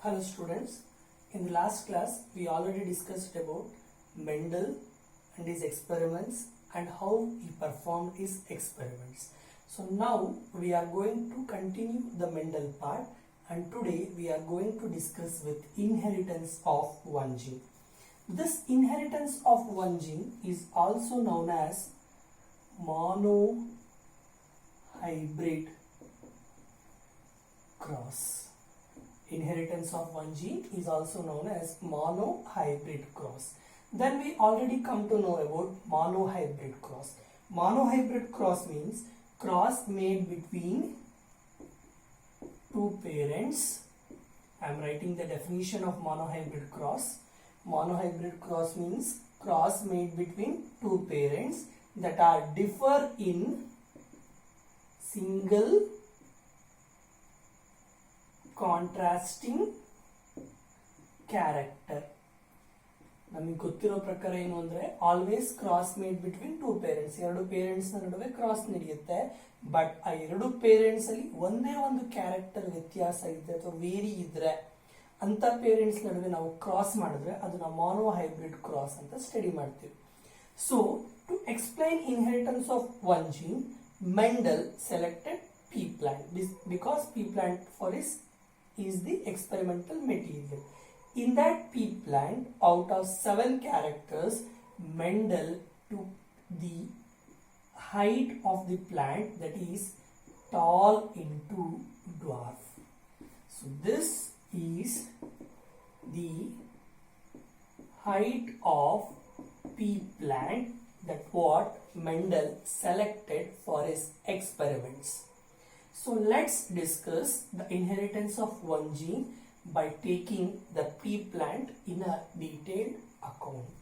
Hello students, in the last class we already discussed about Mendel and his experiments and how he performed his experiments. So now we are going to continue the Mendel part, and today we are going to discuss with inheritance of one gene. This inheritance of one gene is also known as monohybrid cross. Inheritance of one gene is also known as monohybrid cross. Then we already come to know about monohybrid cross. Monohybrid cross means cross made between two parents. I am writing the definition of monohybrid cross. Monohybrid cross means cross made between two parents that are differ in single contrasting character. ನಮಗೆ ಗೊತ್ತಿರೋ ಪ್ರಕಾರ ಏನು ಅಂದ್ರೆ always cross made between two parents. ಎರಡು parents ನಡುವೆ cross ನಡೆಯುತ್ತೆ, but ಆ ಎರಡು ಪೇರೆಂಟ್ಸ್ ಅಲ್ಲಿ ಒಂದೇ ಒಂದು ಕ್ಯಾರೆಕ್ಟರ್ ವ್ಯತ್ಯಾಸ ಇದ್ರೆ ಅಥವಾ ವೇರಿ ಇದ್ರೆ ಅಂತ ಪೇರೆಂಟ್ಸ್ ನಡುವೆ ನಾವು ಕ್ರಾಸ್ ಮಾಡಿದ್ರೆ ಅದನ್ನ ಮೊನೊಹೈಬ್ರಿಡ್ ಕ್ರಾಸ್ ಅಂತ ಸ್ಟಡಿ ಮಾಡ್ತೀವಿ. So to explain inheritance of one gene, Mendel selected pea plant because pea plant for his is the experimental material. In that pea plant, out of 7 characters, Mendel took the height of the plant, that is tall into dwarf. So this is the height of pea plant that what Mendel selected for his experiments. So let's discuss the inheritance of one gene by taking the pea plant in a detailed account.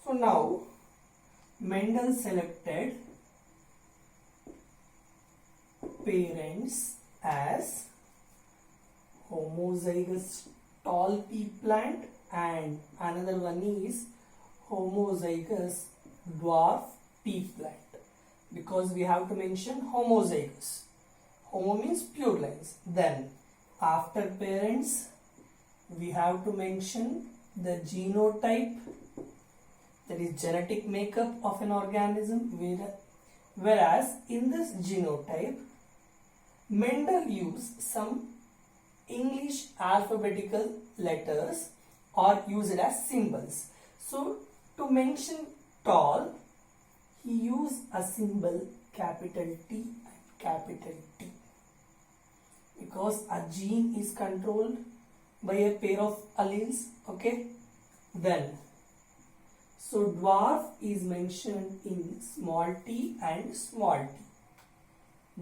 So now Mendel selected parents as homozygous tall pea plant and another one is homozygous dwarf pea plant, because we have to mention homozygous. Homo means pure lines. Then after parents we have to mention the genotype, that is genetic makeup of an organism, whereas in this genotype Mendel used some English alphabetical letters or use it as symbols. So to mention tall, he used a symbol capital T and capital T, because a gene is controlled by a pair of alleles. Okay, then so dwarf is mentioned in small t and small t.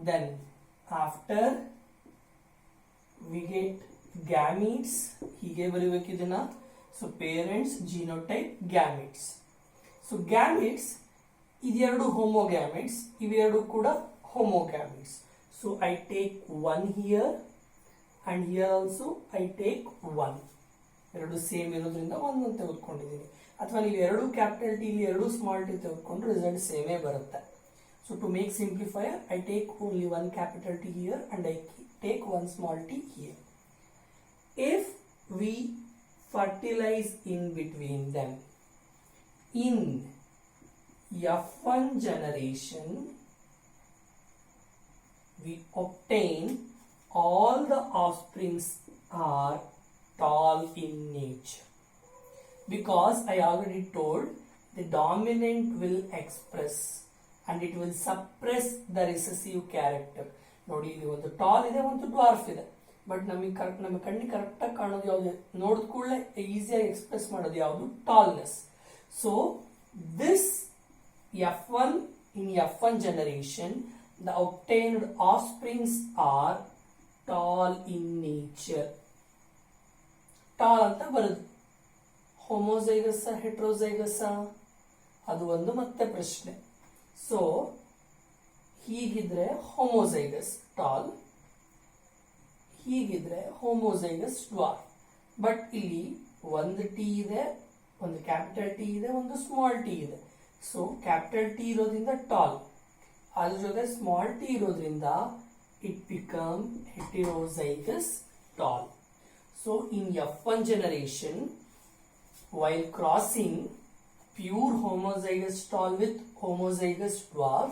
Then after we get gametes, hige baribekidena. So parents, genotype, gametes. So gametes, ಇದೆರಡು homogametes, ಇವೆರಡು ಕೂಡ homogametes. So I take one here and here also I take one. ಎರಡು same ಇರೋದ್ರಿಂದ ಒಂದೊಂದು ತೆಗೆದುಕೊಂಡಿದ್ದೀನಿ. ಅಥವಾ ನೀವು ಎರಡು capital T ಇಲ್ಲಿ ಎರಡು ಸ್ಮಾಲ್ ಟಿ ತೆಗೆದುಕೊಂಡ್ರೆ ರಿಸಲ್ಟ್ ಸೇಮೇ ಬರುತ್ತೆ. So to make simplifier, I take only one capital T here and I take one small t here. If we fertilize in between them in F1 generation, we obtain all the offsprings are tall in nature, because I already told the dominant will express and it will suppress the recessive character. ನೋಡಿ ಇಲ್ಲಿ ಒಂದು tall ಇದೆ, ಒಂದು dwarf ಇದೆ, but ನಮಗೆ ನಮ್ಮ ಕಣ್ಣಿಗೆ ಕರೆಕ್ಟಾಗಿ ಕಾಣೋದು ಯಾವುದು, ನೋಡಿದ ಕೂಡಲೇ ಈಸಿಯಾಗಿ ಎಕ್ಸ್ಪ್ರೆಸ್ ಮಾಡೋದು ಯಾವುದು, tallness. So this F1 in F1 generation, the obtained offsprings are tall in nature. Tall ಅಂತ ಬರೋದು. ಹೋಮೋಜೈಗಸ್ ಹೆಟ್ರೋಜೈಗಸ್ ಅದು ಒಂದು ಮತ್ತೆ ಪ್ರಶ್ನೆ. ಸೊ ಹೀಗಿದ್ರೆ ಹೋಮೋಜೈಗಸ್ ಟಾಲ್, ಹೀಗಿದ್ರೆ ಹೋಮೋಜೈಗಸ್ ಡ್ವಾರ್ಫ್. ಬಟ್ ಇಲ್ಲಿ ಒಂದು ಟಿ ಇದೆ, ಒಂದು ಕ್ಯಾಪಿಟಲ್ ಟಿ ಇದೆ, ಒಂದು ಸ್ಮಾಲ್ ಟಿ ಇದೆ. ಸೊ ಕ್ಯಾಪಿಟಲ್ ಟಿ ಇರೋದ್ರಿಂದ ಟಾಲ್, ಅದ್ರ ಜೊತೆ ಸ್ಮಾಲ್ ಟಿ ಇರೋದ್ರಿಂದ it become heterozygous tall. So in F1 generation, while crossing pure homozygous tall with homozygous dwarf,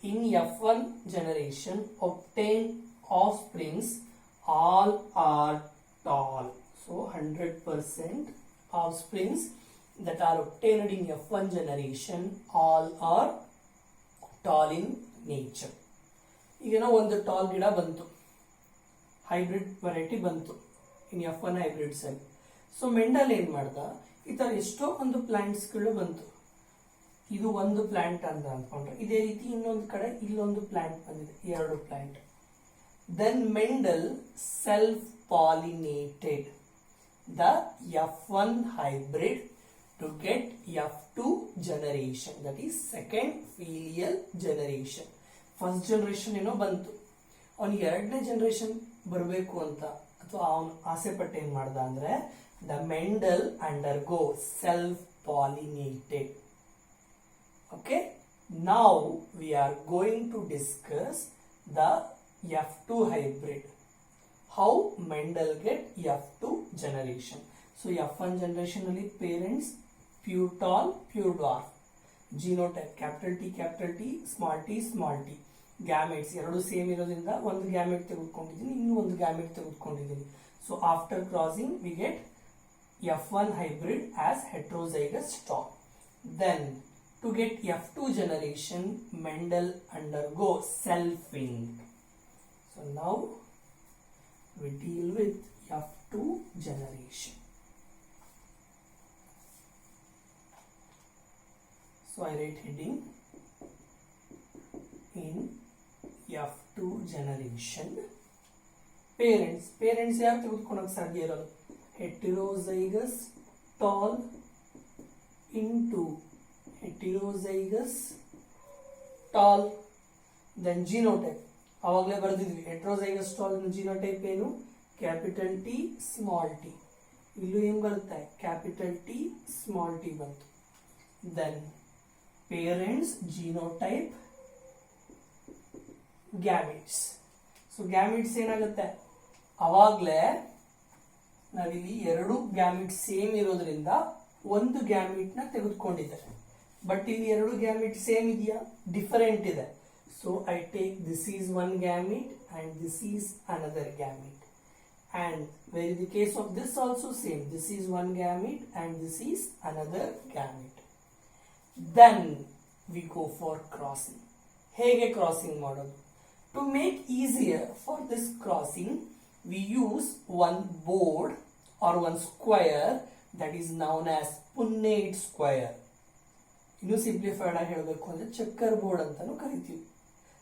in F1 generation obtained offsprings all are tall. So 100% offsprings that are obtained in F1 generation all are tall in nature. ಈಗೇನೋ ಒಂದು tall ಗಿಡ ಬಂತು, hybrid variety ಬಂತು ಇನ್ F1 hybrids ಅಲ್ಲಿ. So Mendel ಏನ್ ಮಾಡ್ದ, ಈ ತರ ಎಷ್ಟೋ ಒಂದು ಪ್ಲಾಂಟ್ಸ್ಗಳು ಬಂತು. ಇದು ಒಂದು ಪ್ಲಾಂಟ್ ಅಂತ ಅನ್ಕೊಂಡ್ರೆ, ಇದೇ ರೀತಿ ಇನ್ನೊಂದು ಕಡೆ ಇಲ್ಲೊಂದು ಪ್ಲಾಂಟ್ ಬಂದಿದೆ, ಎರಡು plant. Then Mendel self pollinated the F1 hybrid to get F2 generation, that is second filial generation. First generation ಏನೋ ಬಂತು, ಅವನಿಗೆ ಎರಡನೇ ಜನರೇಷನ್ ಬರಬೇಕು ಅಂತ ಅಥವಾ ಅವನು ಆಸೆ ಪಟ್ಟು ಏನ್ ಮಾಡ್ದ ಅಂದ್ರೆ, the Mendel undergo self pollinated. Okay, now we are going to discuss the F2 hybrid. How Mendel get F2 generation. So F1 generation ಅಲ್ಲಿ parents pure tall, pure dwarf. Genotype capital T, small t. Gametes ಎರಡು same ಇರೋದ್ರಿಂದ ಒಂದು gamete ತೆಗೆದುಕೊಂಡಿದ್ದೀನಿ, ಇನ್ನೂ ಒಂದು gamete ತೆಗೆದುಕೊಂಡಿದ್ದೀನಿ. So after crossing we get F1 hybrid as heterozygous tall. Then to get F2 generation, Mendel undergo selfing. So now we deal with F2 generation. So I write heading in F2 generation. Parents ಯಾರು ತೆಗೆದುಕೊಳ್ಳೋಕೆ ಸಾಧ್ಯ ಇರೋದು, heterozygous tall into heterozygous tall. Then genotype ಅವಾಗಲೇ ಬರೆದಿದ್ವಿ, heterozygous tall genotype ಏನು, capital T small T. ಇಲ್ಲೂ ಏನ್ ಬರುತ್ತೆ, capital T small T ಬಂತು. Then parents genotype gametes. So gametes ಏನಾಗುತ್ತೆ, ಅವಾಗಲೇ ನಾವಿಲ್ಲಿ ಎರಡು ಗ್ಯಾಮಿಟ್ ಸೇಮ್ ಇರೋದ್ರಿಂದ ಒಂದು ಗ್ಯಾಮಿಟ್ ನ ತೆಗೆದುಕೊಂಡಿದ್ದಾರೆ. ಬಟ್ ಇಲ್ಲಿ ಎರಡು ಗ್ಯಾಮಿಟ್ ಸೇಮ್ ಇದೆಯಾ, ಡಿಫರೆಂಟ್ ಇದೆ. So I take this is one gamete and this is another gamete, and where in the case of this also same, this is one gamete and this is another gamete. Then we go for crossing. Hege crossing model. To make easier for this crossing, we use one board or one square that is known as Punnett square. ಇನ್ನು simplified ಆಗಿ ಹೇಳಬೇಕು ಅಂದ್ರೆ ಚಕ್ಕರ್ board ಅಂತಾನು ಕರಿತೀವಿ.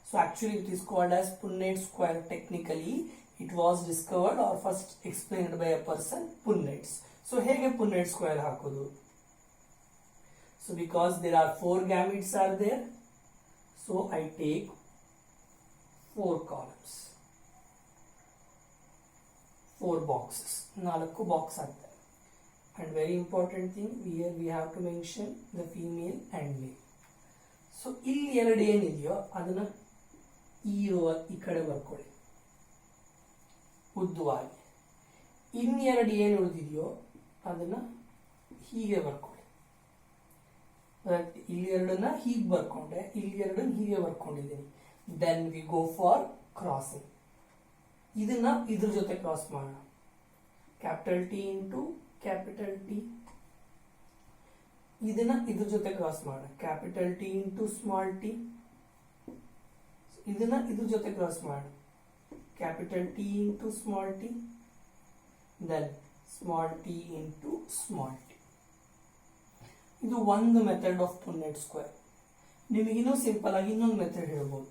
So actually it is called as Punnett square. Technically it was discovered or first explained by a person, Punnett. So hege Punnett square hakodu. So because there are 4 gametes are there, so I take 4 columns, 4 boxes, 4 box agtave. And very important thing, here we have to mention the female and male. So ಇಲ್ಲಿ ಎರಡು ಏನಿದೆಯೋ ಅದನ್ನ ಈ ಕಡೆ ಬರ್ಕೊಳ್ಳಿ ಉದ್ದವಾಗಿ. ಇನ್ನೆರಡು ಏನು ಉಳಿದಿದೆಯೋ ಅದನ್ನ ಹೀಗೆ ಬರ್ಕೊಳ್ಳಿ. ಇಲ್ಲಿ ಎರಡನ್ನ ಹೀಗೆ ಬರ್ಕೊಂಡೆ, ಇಲ್ಲಿ ಎರಡನ್ನ ಹೀಗೆ ಬರ್ಕೊಂಡಿದ್ದೀನಿ. Then we go for crossing. ಇದನ್ನ ಇದ್ರ ಜೊತೆ ಕ್ರಾಸ್ ಮಾಡೋಣ. Capital T into capital T. ಇದನ್ನ ಇದ್ರ ಜೊತೆ ಕ್ರಾಸ್ ಮಾಡೋಣ. Capital T into small T. ಇದನ್ನ ಇದ್ರ ಜೊತೆ ಕ್ರಾಸ್ ಮಾಡೋಣ. Capital T into small T. Then small T into small T. ಇದು ಒಂದು ಮೆಥಡ್ ಆಫ್ ಪುನ್ನೆಟ್ ಸ್ಕ್ವೇರ್. ನಿಮಗಿನ್ನೂ ಸಿಂಪಲ್ ಆಗಿ ಇನ್ನೊಂದು ಮೆಥಡ್ ಹೇಳ್ಬೋದು.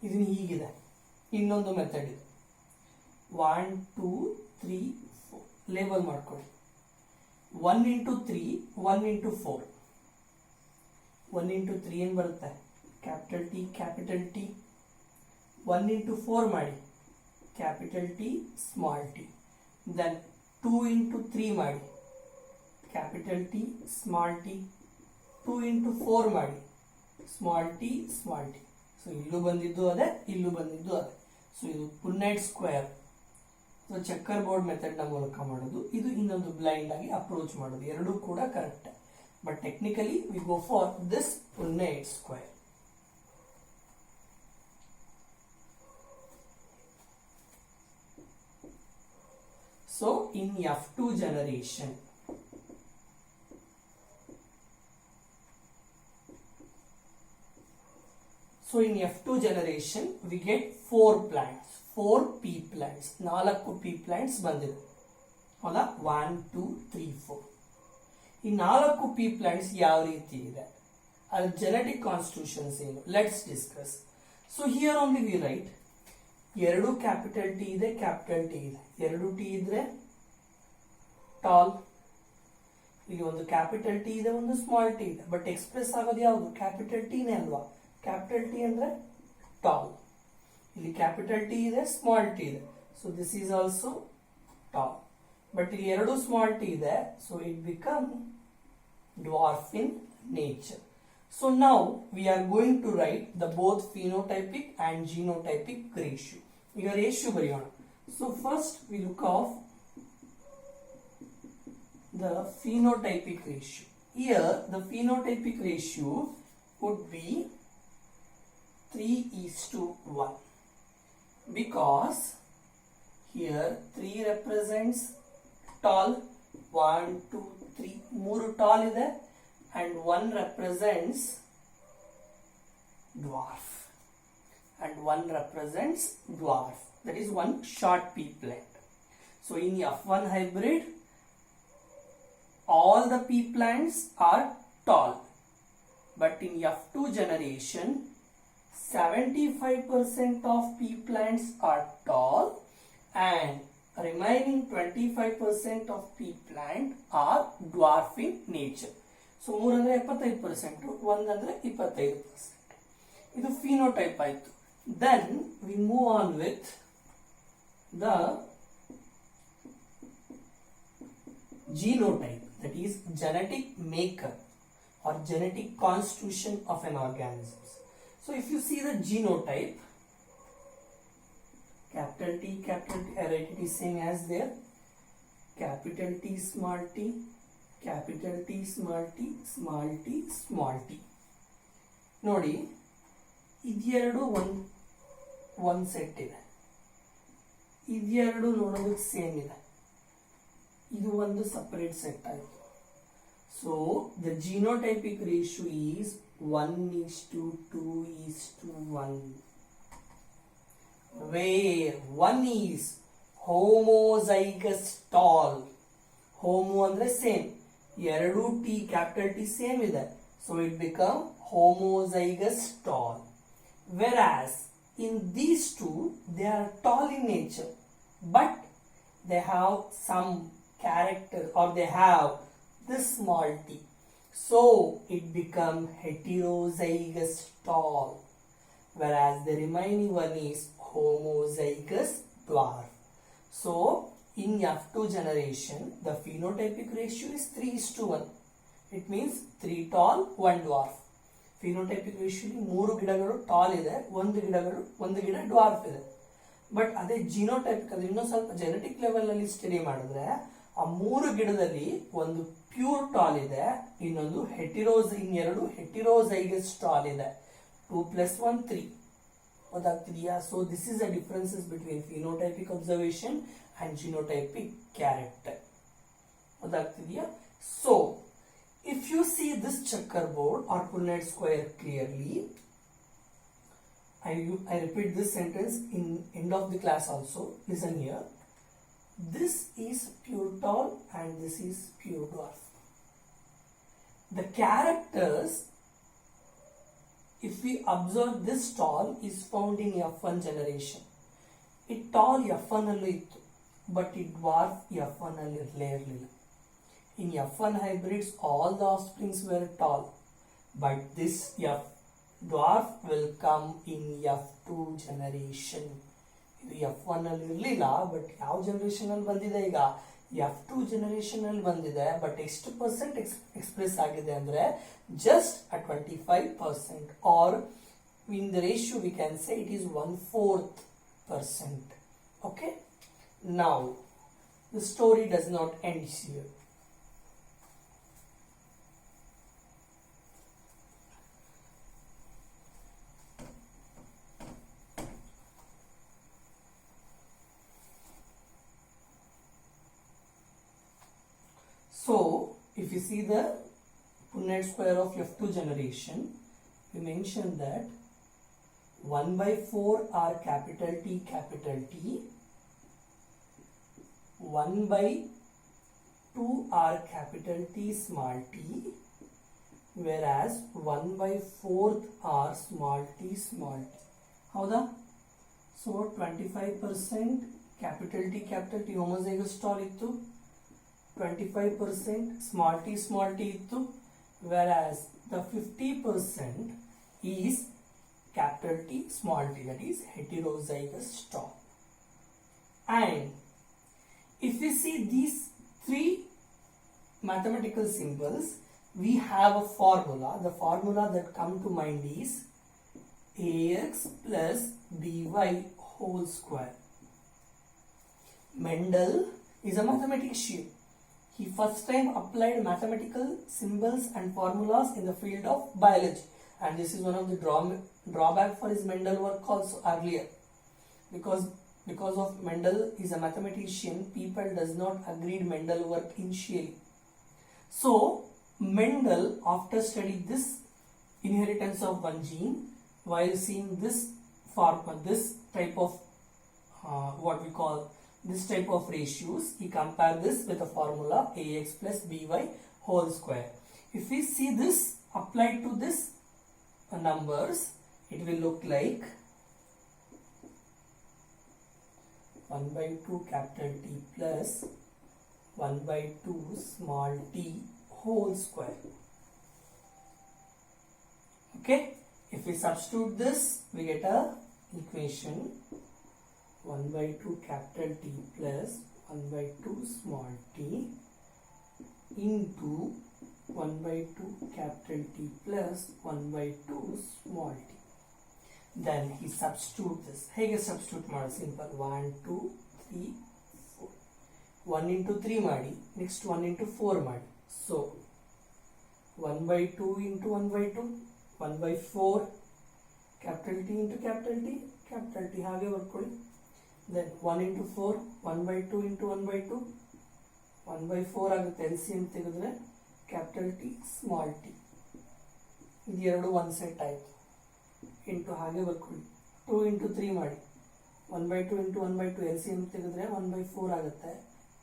ಇದನ್ನ ಹೀಗಿದೆ, ಇನ್ನೊಂದು ಮೆಥಡ್ ಇದೆ. 1 2 3 4 ಲೇಬಲ್ ಮಾಡ್ಕೊಳ್ಳಿ. 1 into 3 1 into 4. 1 into 3 ಏನು ಬರುತ್ತೆ, capital T capital T. 1 into 4 ಮಾಡಿ, capital T small T. Then 2 into 3 ಮಾಡಿ, capital T small T. 2 into 4 ಮಾಡಿ, small T small T. So ಇಲ್ಲೂ ಬಂದಿದ್ದು ಅದೇ, ಇಲ್ಲೂ ಬಂದಿದ್ದು ಅದೇ. ಸೊ ಇದು Punnett square, so checkerboard method ನ ಮೂಲಕ ಮಾಡೋದು, ಇದು ಇನ್ನೊಂದು ಬ್ಲೈಂಡ್ ಆಗಿ ಅಪ್ರೋಚ್ ಮಾಡೋದು, ಎರಡೂ ಕೂಡ correct. But technically V go for this Punnett square. So in F2 generation, we get 4 plants, 4 pea plants, 4 pea plants ಬಂದಿದೆ ಹೌದಾ, 1 2 3 4. ಈ 4 pea plants ಯಾವ ರೀತಿ ಇದೆ, ಅದರ ಜೆನೆಟಿಕ್ ಕಾನ್ಸ್ಟಿಟ್ಯೂಷನ್ಸ್ ಏನು, let's discuss. So here only we right, ಎರಡು capital T ಇದೆ, ಕ್ಯಾಪಿಟಲ್ ಟಿ ಇದೆ, ಎರಡು ಟಿ ಇದ್ರೆ ಟಾಲ್. ಇಲ್ಲಿ ಒಂದು ಕ್ಯಾಪಿಟಲ್ ಟಿ ಇದೆ, ಒಂದು ಸ್ಮಾಲ್ ಟಿ ಇದೆ, ಬಟ್ ಎಕ್ಸ್ಪ್ರೆಸ್ ಆಗೋದು ಯಾವುದು, ಕ್ಯಾಪಿಟಲ್ ಟಿನೇ ಅಲ್ವಾ. ಕ್ಯಾಪಿಟಲ್ ಟಿ ಅಂದ್ರೆ ಟಾಲ್, ಇಲ್ಲಿ ಕ್ಯಾಪಿಟಲ್ ಟಿ ಇದೆ, ಸ್ಮಾಲ್ ಟಿ ಇದೆ, so this is also tall. But ಇಲ್ಲಿ ಎರಡು ಸ್ಮಾಲ್ ಟಿ ಇದೆ, so it become dwarf in nature. So now we are going to write the both phenotypic and genotypic ratio. ಈಗ ratio ಬರೆಯೋಣ. So first we look off the phenotypic ratio. Here the phenotypic ratio would be 3:1 because here 3 represents tall, 1 2 3 ಮೂರು tall ಇದೆ, and 1 represents dwarf, that is one short pea plant. So in F1 hybrid all the pea plants are tall, but in F2 generation 75% of pea plants are tall and remaining 25% of pea plant are dwarf in nature. So 3 ಅಂದ್ರೆ 75%, 1 ಅಂದ್ರೆ 25%. ಇದು phenotype ಆಯ್ತು. Then we move on with the genotype, that is genetic makeup or genetic constitution of an organism. So if you see the genotype, capital T, I write it is same as there, capital T, small t, capital T, small t, small t, small t. ನೋಡಿ ಇದೆರಡು ಒಂದು set ಇದೆ, ಇದೆರಡು ನೋಡೋದಕ್ಕೆ same ಇದೆ, ಇದು ಒಂದು separate set ಆಯಿತು. So the genotypic ratio is 1:2:1, where 1 is homozygous tall. Homo ಅಂದ್ರೆ ಸೇಮ್, ಎರಡು ಟಿ ಕ್ಯಾಪಿಟಲ್ ಟಿ ಸೇಮ್ ಇದೆ, so it become homozygous tall. Whereas in these two they are tall in nature, but they have some character or they have this small t, so it become heterozygous tall, whereas the remaining one is homozygous dwarf. So in F2 generation the phenotypic ratio is 3:1. It means 3 tall 1 dwarf. Phenotypic ratio ಮೂರು ಗಿಡಗಳು tall ಇದೆ, ಒಂದು ಗಿಡ dwarf ಇದೆ. But ಅದೇ genotypic ಅಂದ್ರೆ ಇನ್ನೂ ಸ್ವಲ್ಪ ಜೆನೆಟಿಕ್ ಲೆವೆಲ್ ಅಲ್ಲಿ ಸ್ಟಡಿ ಮಾಡಿದ್ರೆ ಆ ಮೂರು ಗಿಡದಲ್ಲಿ ಒಂದು ಪ್ಯೂರ್ ಟಾಲ್ ಇದೆ, ಇನ್ನೊಂದು ಇನ್ನೆರಡು ಹೆಟಿರೋಸೈಗಸ್ ಟಾಲ್ ಇದೆ. 2 + 1 3 ಗೊತ್ತಾಗ್ತಿದೆಯಾ? So this is the differences between phenotypic observation and genotypic character. ಗೊತ್ತಾಗ್ತಿದೆಯಾ? So if you see this checkerboard or Punnett square clearly, I repeat this sentence in end of the class also. Listen here. This is pure tall and this is pure dwarf. The characters, if we observe, this tall is found in F1 generation. It tall F1 allu ittu, but it dwarf F1 allu irliಲ್ಲ. In F1 hybrids all the offsprings were tall, but this F dwarf will come in F2 generation. ಇದು F1 ಅಲ್ಲಿ ಇರಲಿಲ್ಲ, but ಯಾವ generation ಅಲ್ಲಿ ಬಂದಿದೆ? ಈಗ F2 generation ಅಲ್ಲಿ ಬಂದಿದೆ, but ಎಷ್ಟು ಪರ್ಸೆಂಟ್ ಎಕ್ಸ್ಪ್ರೆಸ್ ಆಗಿದೆ ಅಂದ್ರೆ just 25%, or in the ratio we can say it is 1/4%. Okay, now the story does not end here. So if you see the Punnett square of F2 generation, we mentioned that 1/4 are capital T, 1/2 are capital T, small t, whereas 1/4 are small t, small t. Howda? So 25% capital T homozygous tall ittu, 25% small t ittu, whereas the 50% is capital T small t, that is heterozygous tall. And if we see these three mathematical symbols, we have a formula. The formula that come to mind is ax plus by whole square. Mendel is a mathematician. He first time applied mathematical symbols and formulas in the field of biology, and this is one of the drawback for his Mendel work also earlier, because of Mendel is a mathematician, people does not agree Mendel work initially. So Mendel, after studying this inheritance of one gene, while seeing this type of what we call this type of ratios, he compared this with the formula ax plus by whole square. If we see this applied to this numbers, it will look like 1/2 capital T plus 1/2 small t whole square. Okay, if we substitute this, we get a equation 1/2 capital T plus 1/2 small t into 1/2 capital T plus 1/2 small t. Then he substitute this. ಹೇಗೆ substitute ಮಾಡೋದು? Simple. 1 2 3 4. 1 into 3 ಮಾಡಿ, next 1 into 4 ಮಾಡಿ. So 1/2 into 1/2, 1/4 capital T into capital T ಹಾಗೆ ಬರ್ಕೊಳ್ಳಿ. Then 1 into 4, 1/2 into 1/2, 1/4 ಆಗುತ್ತೆ. LCM ತೆಗೆದ್ರೆ capital T small t. ಇದು ಎರಡು ಒಂದು ಸೆಟ್ ಆಯಿತು. ಇಂಟು ಹಾಗೆ ಬರ್ಕೊಳ್ಳಿ. 2 into 3 ಮಾಡಿ, 1/2 into 1/2 LCM ತೆಗೆದ್ರೆ 1/4 ಆಗುತ್ತೆ.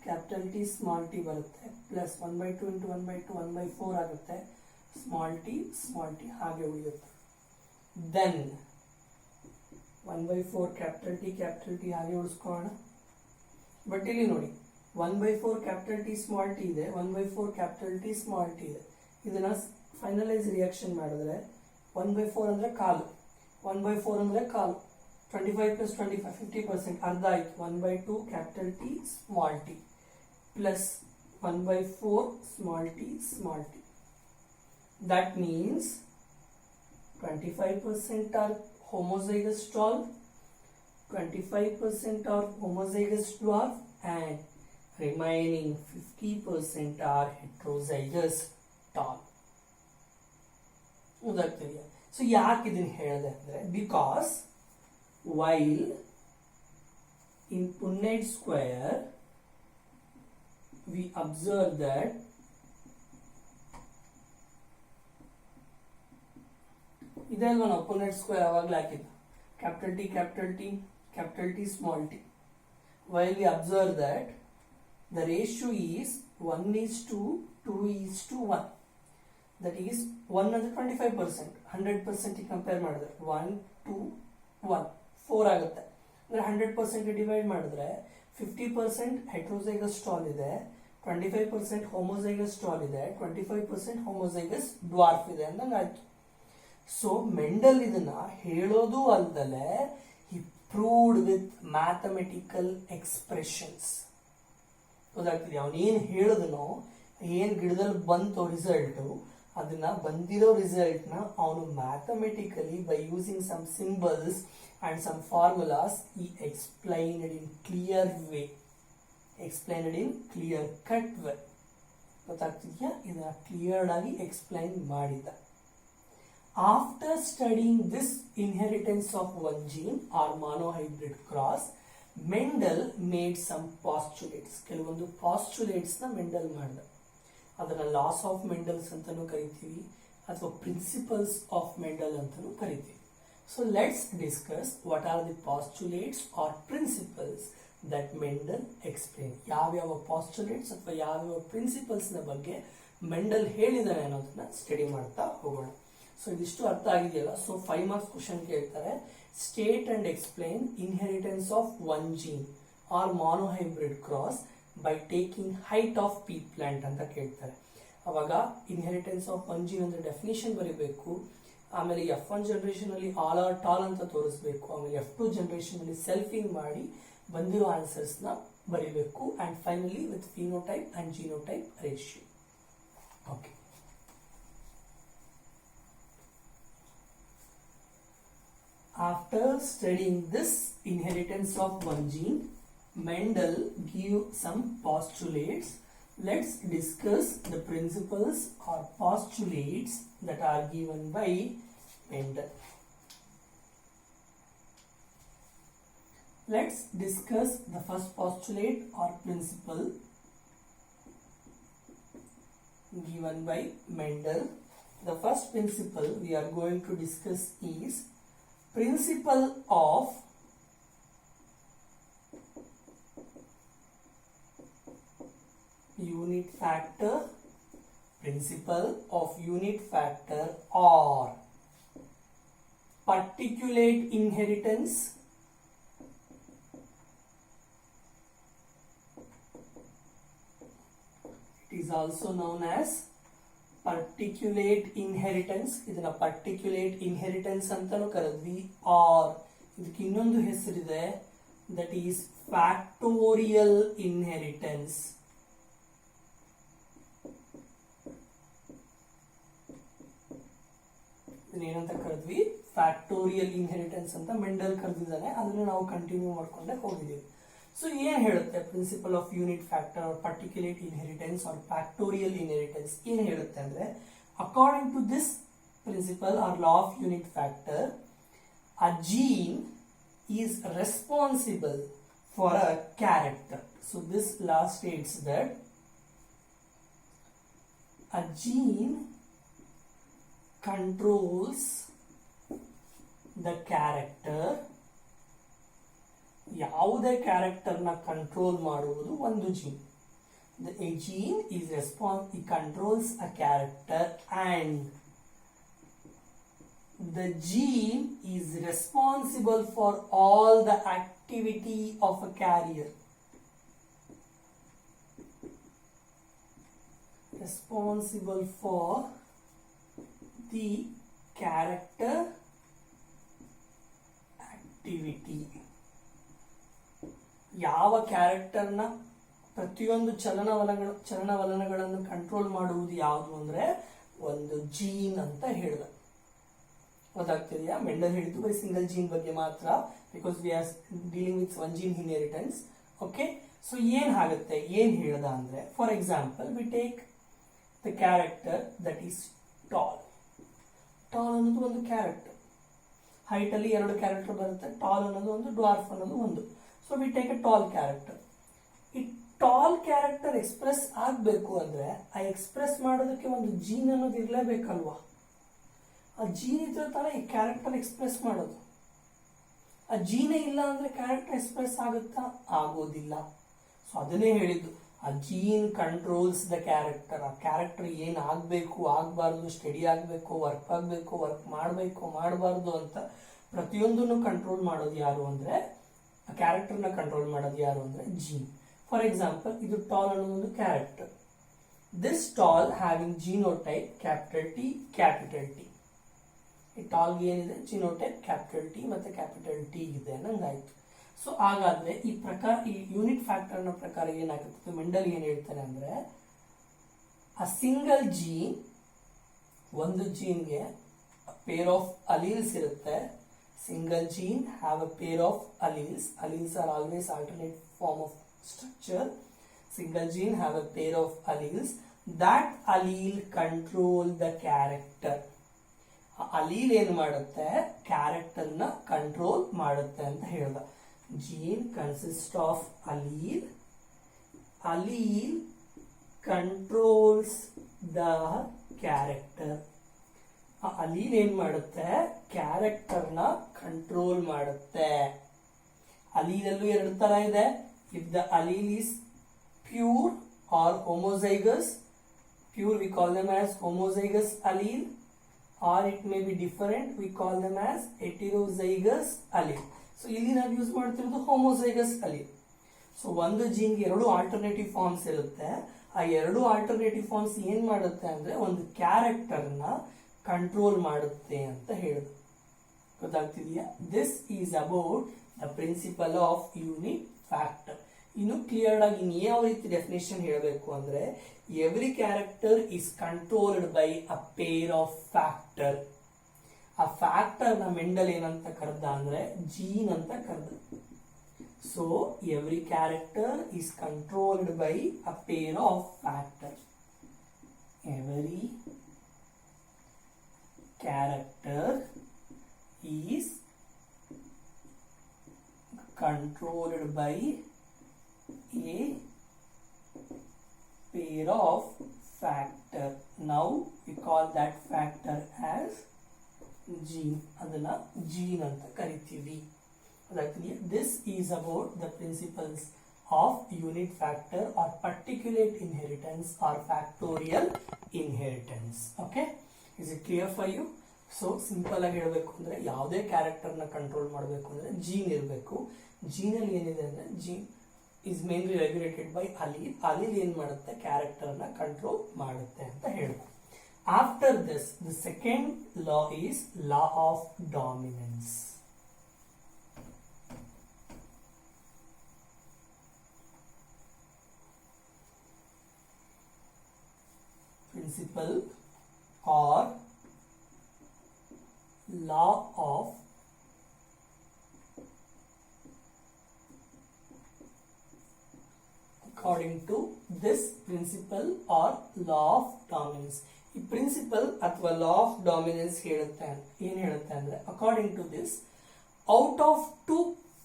capital T small t ಬರುತ್ತೆ, ಪ್ಲಸ್ 1/2 into 1/2 1/4 ಆಗುತ್ತೆ. small t ಹಾಗೆ ಉಳಿಯುತ್ತೆ. ದೆನ್ 1/4 capital T ಹಾಗೆ ಉಳಿಸ್ಕೊಳ್ಳೋಣ. ಬಟ್ ಇಲ್ಲಿ ನೋಡಿ, 1/4 capital T small t ಇದೆ, 1/4 capital T small t ಇದೆ. ಇದನ್ನ ಫೈನಲೈಸ್ ರಿಯಾಕ್ಷನ್ ಮಾಡಿದ್ರೆ 1/4 ಅಂದ್ರೆ ಕಾಲು, 1/4 ಅಂದ್ರೆ ಕಾಲು, 25 plus 25 50%, ಅರ್ಧ ಆಯ್ತು. 1/2 capital T small t plus 1/4 small t. That means 25% are homozygous tall, 25% are homozygous dwarf, and remaining 50% are heterozygous tall. ಉದಾಗ್ತಿದೆಯಾ? So ಯಾಕೆ ಇದನ್ನು ಹೇಳಿದೆ ಅಂದರೆ, because while in Punnett square we observe that ಇದಲ್ವ ನಾವು Punnett square ಅವಾಗಲೇ ಹಾಕಿದ್ದು, capital T small t. While we observe that the ratio is 1:2:1. That is 1 ಅಂದ್ರೆ 25%, 100% compare ಮಾಡಿದ್ರೆ 1 2 1 4 ಆಗುತ್ತೆ. ಅಂದ್ರೆ 100% ಡಿವೈಡ್ ಮಾಡಿದ್ರೆ 50% ಹೆಟ್ರೋಜೈಗಸ್ ಸ್ಟಾಲ್ ಇದೆ, 25% ಹೋಮೋಜೈಗಸ್ ಸ್ಟಾಲ್ ಇದೆ, 25% ಹೋಮೋಜೈಗಸ್ ಡ್ವಾರ್ಫ್ ಇದೆ ಅಂದಂಗೆ ಆಯ್ತು. ಸೊ ಮೆಂಡಲ್ ಇದನ್ನ ಹೇಳೋದು ಅಲ್ದಲೆ he proved with mathematical expressions. ಗೊತ್ತಾಗ್ತದೆ. ಅವನೇನು ಹೇಳಿದನೋ, ಏನು ಗಿಡದಲ್ಲಿ ಬಂತು ರಿಸಲ್ಟು, ಅದನ್ನ ಬಂದಿರೋ ರಿಸಲ್ಟ್ನ ಅವನು mathematically by using some symbols and some formulas ಈ explained in clear way, explained in clear cut way. ಗೊತ್ತಾಗ್ತಿದ್ಯಾ? ಇದನ್ನ ಕ್ಲಿಯರ್ಡ್ ಆಗಿ ಎಕ್ಸ್ಪ್ಲೈನ್ ಮಾಡಿದ. After studying this inheritance of one gene or monohybrid cross, Mendel made some postulates. ಕೆಲವೊಂದು postulates ನ Mendel ಮಾಡಿದ. ಅದನ್ನ loss of Mendel's ಅಂತಾನೂ ಕರಿತೀವಿ ಅಥವಾ ಪ್ರಿನ್ಸಿಪಲ್ಸ್ ಆಫ್ ಮೆಂಡಲ್ ಅಂತಾನೂ ಕರಿತೀವಿ. So let's discuss what are the postulates or principles that Mendel explain. ಯಾವ್ಯಾವ ಪಾಸ್ಟುಲೇಟ್ಸ್ ಅಥವಾ ಯಾವ್ಯಾವ ಪ್ರಿನ್ಸಿಪಲ್ಸ್ ನ ಬಗ್ಗೆ ಮೆಂಡಲ್ ಹೇಳಿದಾನೆ ಅನ್ನೋದನ್ನ ಸ್ಟಡಿ ಮಾಡ್ತಾ ಹೋಗೋಣ. ಸೊ ಇದಿಷ್ಟು ಅರ್ಥ ಆಗಿದೆಯಲ್ಲ. ಸೊ 5 ಮಾರ್ಕ್ಸ್ ಕ್ವಶನ್ ಕೇಳ್ತಾರೆ. State and explain inheritance of one gene or monohybrid cross by taking height of pea plant ಅಂತ ಕೇಳ್ತಾರೆ. ಅವಾಗ ಇನ್ಹೆರಿಟೆನ್ಸ್ ಆಫ್ ಒನ್ ಜೀನ್ ಅಂದ್ರೆ ಡೆಫಿನೇಷನ್ ಬರೀಬೇಕು, ಆಮೇಲೆ F1 ಜನರೇಷನ್ ಅಲ್ಲಿ ಆಲ್ ಆರ್ ಟಾಲ್ ಅಂತ ತೋರಿಸಬೇಕು, ಆಮೇಲೆ F2 ಜನರೇಷನ್ ಅಲ್ಲಿ ಸೆಲ್ಫಿಂಗ್ ಮಾಡಿ ಬಂದಿರೋ ಆನ್ಸರ್ಸ್ ನ ಬರೀಬೇಕು, and finally with phenotype and genotype ratio. Okay, after studying this inheritance of one gene, Mendel gave some postulates. Let's discuss the principles or postulates that are given by Mendel. Let's discuss the first postulate or principle given by Mendel. The first principle we are going to discuss is principle of unit factor, principle of unit factor or particulate inheritance, it is also known as particulate inheritance. ಇದನ್ನ particulate inheritance ಅಂತಾನೂ ಕರೆದ್ವಿ, R ಇದಕ್ಕೆ ಇನ್ನೊಂದು ಹೆಸರಿದೆ, that is factorial inheritance. ಏನಂತ ಕರೆದ್ವಿ? Factorial inheritance ಅಂತ Mendel ಕರೆದಿದ್ದಾನೆ, ಅದನ್ನ ನಾವು ಕಂಟಿನ್ಯೂ ಮಾಡ್ಕೊಂಡೆ ಹೋಗಿದ್ದೀವಿ. ಸೊ ಏನ್ ಹೇಳುತ್ತೆ principle of unit factor or particulate inheritance or factorial inheritance? ಏನ್ ಹೇಳುತ್ತೆ ಅಂದ್ರೆ, according to this principle or law of unit factor, a gene is responsible for a character. So this law states that a gene controls the character. ಯಾವುದೇ character ನ control ಮಾಡುವುದು ಒಂದು gene. A gene is it controls a character and the gene is responsible for all the activity of a carrier. Responsible for the character activity. ಯಾವ ಕ್ಯಾರೆಕ್ಟರ್ನ ಪ್ರತಿಯೊಂದು ಚಲನವಲನಗಳನ್ನು control ಮಾಡುವುದು ಯಾವುದು ಅಂದ್ರೆ ಒಂದು ಜೀನ್ ಅಂತ ಹೇಳಿದ. ಗೊತ್ತಾಗ್ತಿದೆಯಾ? ಮೆಂಡಲ್ ಹೇಳಿದ್ದು ಬರೀ ಸಿಂಗಲ್ ಜೀನ್ ಬಗ್ಗೆ ಮಾತ್ರ, because we are dealing with one gene inheritance. Okay, so ಏನ್ ಆಗುತ್ತೆ, ಏನ್ ಹೇಳ್ದ ಅಂದ್ರೆ, for example we take the character that is tall. Tall ಅನ್ನೋದು ಒಂದು ಕ್ಯಾರೆಕ್ಟರ್. ಹೈಟ್ ಅಲ್ಲಿ 2 ಕ್ಯಾರೆಕ್ಟರ್ ಬರುತ್ತೆ, ಟಾಲ್ ಅನ್ನೋದು ಒಂದು, ಡ್ವಾರ್ಫ್ ಅನ್ನೋದು ಒಂದು. So we take A tall character. ಈ ಟಾಲ್ ಕ್ಯಾರೆಕ್ಟರ್ ಎಕ್ಸ್ಪ್ರೆಸ್ ಆಗಬೇಕು ಅಂದ್ರೆ ಆ ಎಕ್ಸ್ಪ್ರೆಸ್ ಮಾಡೋದಕ್ಕೆ ಒಂದು ಜೀನ್ ಅನ್ನೋದು ಇರಲೇಬೇಕಲ್ವಾ? ಆ ಜೀನ್ ಇದ್ರೆ ತಾನೇ ಈ ಕ್ಯಾರೆಕ್ಟರ್ ಎಕ್ಸ್ಪ್ರೆಸ್ ಮಾಡೋದು. ಆ ಜೀನೇ ಇಲ್ಲ ಅಂದ್ರೆ ಕ್ಯಾರೆಕ್ಟರ್ ಎಕ್ಸ್ಪ್ರೆಸ್ ಆಗುತ್ತಾ? ಆಗೋದಿಲ್ಲ. ಸೊ ಅದನ್ನೇ ಹೇಳಿದ್ದು, ಆ ಜೀನ್ ಕಂಟ್ರೋಲ್ಸ್ ದ ಕ್ಯಾರೆಕ್ಟರ್. ಆ ಕ್ಯಾರೆಕ್ಟರ್ ಏನ್ ಆಗ್ಬೇಕು, ಆಗ್ಬಾರ್ದು, ಸ್ಟಡಿ ಆಗ್ಬೇಕು, ವರ್ಕ್ ಆಗ್ಬೇಕು, ವರ್ಕ್ ಮಾಡಬೇಕು, ಮಾಡಬಾರ್ದು ಅಂತ ಪ್ರತಿಯೊಂದನ್ನು ಕಂಟ್ರೋಲ್ ಮಾಡೋದು ಯಾರು ಅಂದ್ರೆ, ಆ ಕ್ಯಾರೆಕ್ಟರ್ನ ಕಂಟ್ರೋಲ್ ಮಾಡೋದು ಯಾರು ಅಂದ್ರೆ ಜೀನ್. ಫಾರ್ ಎಕ್ಸಾಂಪಲ್, ಇದು ಟಾಲ್ ಅನ್ನೋದು ಒಂದು character. This tall having genotype capital T, capital T. ಈ ಟಾಲ್ಗೆ ಏನಿದೆ? ಜಿನೋಟೈಪ್ ಕ್ಯಾಪಿಟಲ್ ಟಿ ಮತ್ತೆ ಕ್ಯಾಪಿಟಲ್ ಟಿ ಇದೆ ಅನ್ನಂಗಾಯ್ತು. ಸೊ ಹಾಗಾದ್ರೆ ಈ ಯೂನಿಟ್ ಫ್ಯಾಕ್ಟರ್ ನ ಪ್ರಕಾರ ಏನಾಗುತ್ತೆ, ಮೆಂಡಲ್ ಏನ್ ಹೇಳ್ತಾನೆ ಅಂದ್ರೆ ಅ ಸಿಂಗಲ್ ಜೀನ್, ಒಂದು ಜೀನ್ಗೆ ಪೇರ್ ಆಫ್ ಅಲೀಲ್ಸ್ ಇರುತ್ತೆ. Single gene have a pair of alleles. Alleles are always alternate form of structure. Single gene have a pair of alleles. That allele control the character. allele ಏನು ಮಾಡುತ್ತೆ, character ನ control ಮಾಡುತ್ತೆ ಅಂತ ಹೇಳ್ದ. Gene consist of allele. allele controls the character. allele ಏನ್ ಮಾಡುತ್ತೆ, character ನ control ಮಾಡುತ್ತೆ. allele ಅಲ್ಲೂ ಎರಡು ತರ ಇದೆ. if the allele is pure or homozygous, pure we call them as homozygous allele, or it may be different, we call them as heterozygous allele. So ಇಲ್ಲಿ ನಾವು ಯೂಸ್ ಮಾಡ್ತಿರೋದು homozygous allele. ಸೊ ಒಂದು gene ಗೆ ಎರಡು alternative forms ಇರುತ್ತೆ. ಆ ಎರಡು alternative forms ಏನ್ ಮಾಡುತ್ತೆ ಅಂದ್ರೆ ಒಂದು ಕ್ಯಾರೆಕ್ಟರ್ ನ ಕಂಟ್ರೋಲ್ ಮಾಡುತ್ತೆ ಅಂತ ಹೇಳುದು. ಗೊತ್ತಾಗ್ತಿದೆಯಾ? This is about the principle of unit factor. ಇನ್ನು ಕ್ಲಿಯರ್ ಆಗಿ ಇನ್ನು ಯಾವ ರೀತಿ ಡೆಫಿನೇಷನ್ ಹೇಳಬೇಕು ಅಂದ್ರೆ, every character is controlled by a pair of factor. ಆ ಫ್ಯಾಕ್ಟರ್ ನ ಮೆಂಡಲ್ ಏನಂತ ಕರೆದ ಅಂದ್ರೆ ಜೀನ್ ಅಂತ ಕರೆದ. So every character is controlled by a pair of factor. Every character is controlled by a pair of factor. Now we call that factor as gene. ಅದನ್ನ gene ಅಂತ ಕರಿತೀವಿ. This is about the principles of unit factor or particulate inheritance or factorial inheritance. Okay, is it clear for you? So simple ಆಗಿ ಹೇಳಬೇಕು ಅಂದ್ರೆ ಯಾವುದೇ character ನ control ಮಾಡಬೇಕು ಅಂದ್ರೆ ಜೀನ್ ಇರಬೇಕು. ಜೀನ್ ಅಲ್ಲಿ ಏನಿದೆ ಅಂದ್ರೆ gene is mainly regulated by allele. allele ಏನ್ ಮಾಡುತ್ತೆ, ಕ್ಯಾರೆಕ್ಟರ್ ನ ಕಂಟ್ರೋಲ್ ಮಾಡುತ್ತೆ ಅಂತ ಹೇಳಬೇಕು. After this the second law is law of dominance. Principle or law of according to this principle or law of dominance. ಈ ಪ್ರಿನ್ಸಿಪಲ್ ಅಥವಾ law of dominance ಏನ್ ಹೇಳುತ್ತೆ ಅಂದ್ರೆ, according to this out of two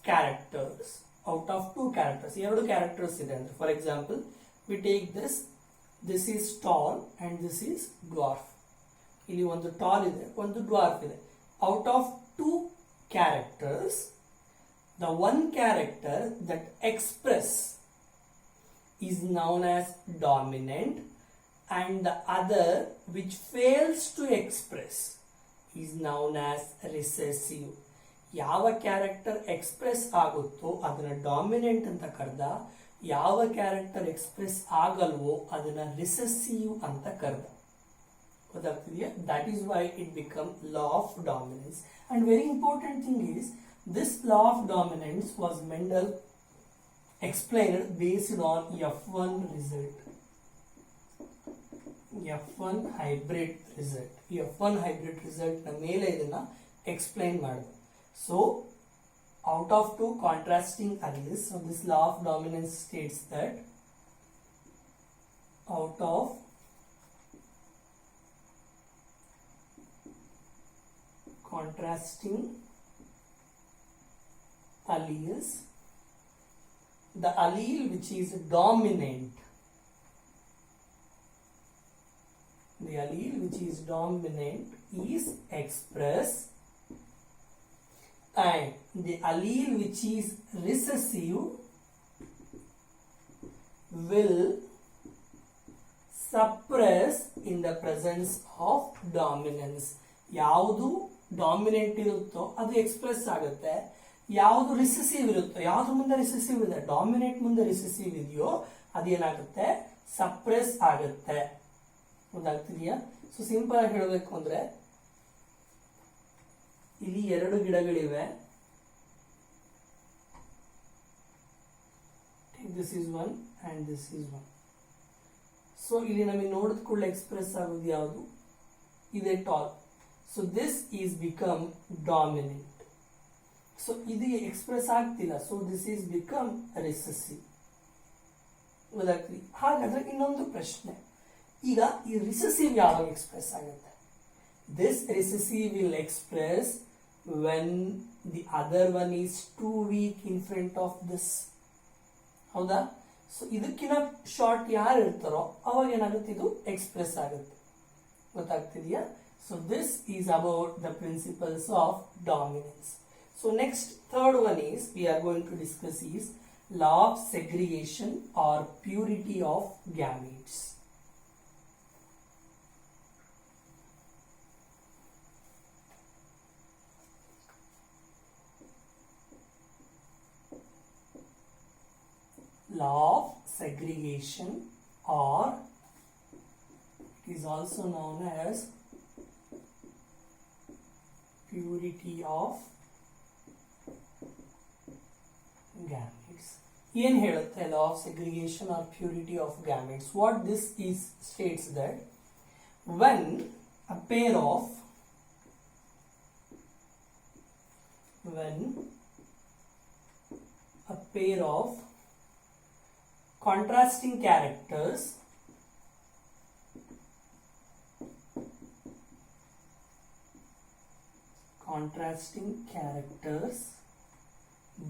characters ಎರಡು characters ಇದೆ ಅಂದ್ರೆ, for example we take this is tall and this is dwarf. ಇಲ್ಲಿ ಒಂದು ಟಾಲ್ ಇದೆ, ಒಂದು ಡ್ವಾರ್ಫ್ ಇದೆ. Out of two characters, the one character that express is known as dominant and the other which fails to express is known as recessive. ಯಾವ character express ಆಗುತ್ತೋ ಅದನ್ನ dominant ಅಂತ ಕರೆದ, ಯಾವ ಕ್ಯಾರೆಕ್ಟರ್ ಎಕ್ಸ್ಪ್ರೆಸ್ ಆಗಲ್ವೋ ಅದನ್ನ ರಿಸೆಸಿವ್ ಅಂತ ಕರೆದ. That is why it become law of dominance. And very important thing is, this law of dominance was Mendel explained based on F1 result. F1 hybrid result. F1 hybrid result na mele idana explain ಮಾಡಿದ್ರು. So out of two contrasting alleles, so this law of dominance states that out of contrasting alleles, the allele which is dominant, is expressed, and the allele which is recessive will suppress in the presence of dominance. ಯಾವುದು dominant ಇರುತ್ತೋ ಅದು express ಆಗುತ್ತೆ, ಯಾವುದು recessive ಇರುತ್ತೋ, ಯಾವ್ದು ಮುಂದೆ recessive ಇದೆ, dominant ಮುಂದೆ ರಿಸೆಸಿವ್ ಇದೆಯೋ ಅದೇನಾಗುತ್ತೆ, ಸಪ್ರೆಸ್ ಆಗುತ್ತೆ. ಗೊತ್ತಾಗ್ತಿದೆಯಾ? ಸೊ ಸಿಂಪಲ್ ಆಗಿ ಹೇಳಬೇಕು ಅಂದ್ರೆ, ಇಲ್ಲಿ ಎರಡು ಗಿಡಗಳಿವೆ, this is one and this is one. So ಇಲ್ಲಿ ನಮಗೆ ನೋಡಿದ ಕೂಡಲೇ ಎಕ್ಸ್ಪ್ರೆಸ್ ಆಗೋದು ಯಾವುದು? ಇದೆ tall. So this is become dominant. So ಇದು ಎಕ್ಸ್ಪ್ರೆಸ್ ಆಗ್ತಿಲ್ಲ. So this is become recessive. ಗೊತ್ತಾಗ್ತದೆ? ಹಾಗಾದ್ರೆ ಇನ್ನೊಂದು ಪ್ರಶ್ನೆ, ಈಗ ಈ ರಿಸೆಸಿವ್ ಯಾವಾಗ ಎಕ್ಸ್ಪ್ರೆಸ್ ಆಗುತ್ತೆ? This recessive will express when the other one is too weak in front of this. ಹೌದಾ? ಸೊ ಇದಕ್ಕಿಂತ ಶಾರ್ಟ್ ಯಾರು ಇರ್ತಾರೋ ಅವಾಗ ಏನಾಗುತ್ತೆ? ಇದು ಎಕ್ಸ್ಪ್ರೆಸ್ ಆಗುತ್ತೆ. ಗೊತ್ತಾಗ್ತಿದೆಯಾ? So this is about the principles of dominance. So next third one is we are going to discuss is law of segregation or purity of gametes. Law of segregation, or it is also known as purity of gametes. ಏನ್ ಹೇಳುತ್ತೆ law of segregation or purity of gametes? What this is states that when a pair of contrasting characters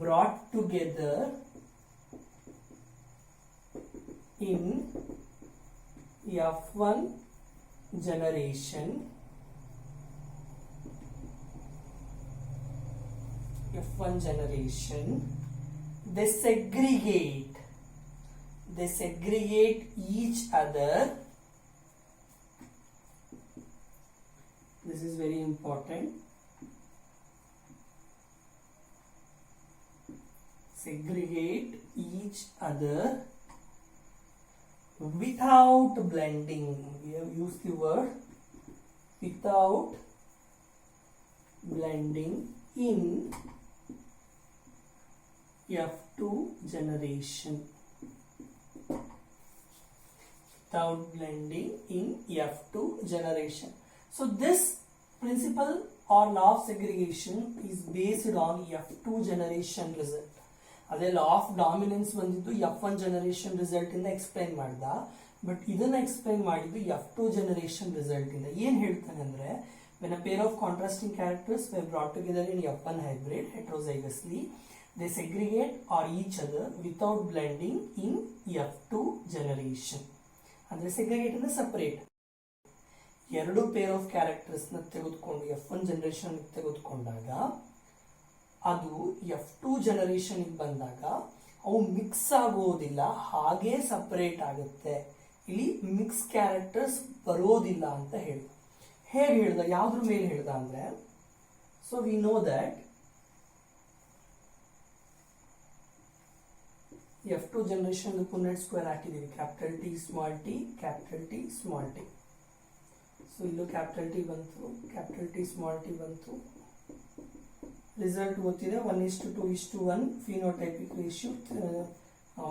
brought together in F1 generation, they segregate each other. This is very important. Segregate each other without blending. We have used the word without blending in F2 generation. Without blending in F2 generation. So this principle or law of segregation is based on F2 generation result. ಅದೇ ಲಾ of dominance ಬಂದಿದ್ದು F1 generation result ಇಂದ explain ಮಾಡ್ದ. But ಇದನ್ನ explain ಮಾಡಿದ್ದು F2 generation result ಇಂದ. ಏನ್ ಹೇಳ್ತಾನೆ ಅಂದ್ರೆ, when a pair of contrasting characters were brought together in F1 hybrid heterozygously, they segregate or each other without blending in F2 generation. ಅಂದ್ರೆ segregate ಅಂದ್ರೆ ಸಪರೇಟ್. ಎರಡು ಪೇರ್ ಆಫ್ ಕ್ಯಾರೆಕ್ಟರ್ಸ್ ನ ತೆಗೆದುಕೊಂಡು F1 generation ತೆಗೆದುಕೊಂಡಾಗ ಅದು F2 ಜನರೇಷನ್ ಬಂದಾಗ ಅವು mix ಆಗೋದಿಲ್ಲ, ಹಾಗೆ ಸಪರೇಟ್ ಆಗುತ್ತೆ. ಇಲ್ಲಿ ಮಿಕ್ಸ್ ಕ್ಯಾರೆಕ್ಟರ್ಸ್ ಬರೋದಿಲ್ಲ ಅಂತ ಹೇಳ್ದ. ಹೇಗೆ ಹೇಳ್ದ? ಯಾವ್ದ್ರ ಮೇಲೆ ಹೇಳ್ದ ಅಂದ್ರೆ, so we know that F2 generation Punnett square ಹಾಕಿದೀವಿ. Capital T small T, capital T small T. So ಇಲ್ಲೂ ಕ್ಯಾಪಿಟಲ್ ಟಿ ಬಂತು, ಕ್ಯಾಪಿಟಲ್ ಟಿ ಸ್ಮಾಲ್ ಟಿ ಬಂತು. ರಿಸಲ್ಟ್ ಗೊತ್ತಿದೆ, 1:2:1 phenotypic ratio,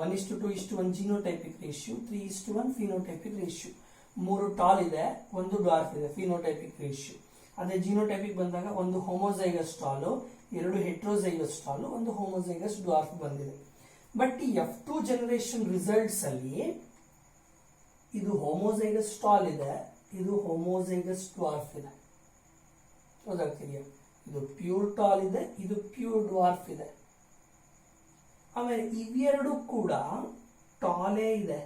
1:2:1 genotypic ratio, 3:1 phenotypic ratio. 3 tall ಇದೆ, 1 dwarf ಇದೆ, phenotypic ratio. ಅದೇ genotypic ಬಂದಾಗ 1 ಹೋಮೋಜೈಗಸ್ tall, 2 ಹೆಟ್ರೋಜೈಗಸ್ tall, 1 ಹೋಮೋಜೈಗಸ್ dwarf ಬಂದಿದೆ. ಬಟ್ ಈ F2 ಜನರೇಷನ್ ರಿಸಲ್ಟ್ಸ್ ಅಲ್ಲಿ ಇದು ಹೋಮೋಜೈಗಸ್ ಟಾಲ್ ಇದೆ, ಇದು ಹೋಮೋಜೈಗಸ್ ಡ್ವಾರ್ಫ್ ಇದೆ. ಗೊತ್ತಾಗ್ತಿದೆಯಾ? ಇದು ಪ್ಯೂರ್ ಟಾಲ್ ಇದೆ, ಇದು ಪ್ಯೂರ್ ಡ್ವಾರ್ಫ್ ಇದೆ. ಆಮೇಲೆ ಇವೆರಡು ಕೂಡ ಟಾಲೇ ಇದೆ.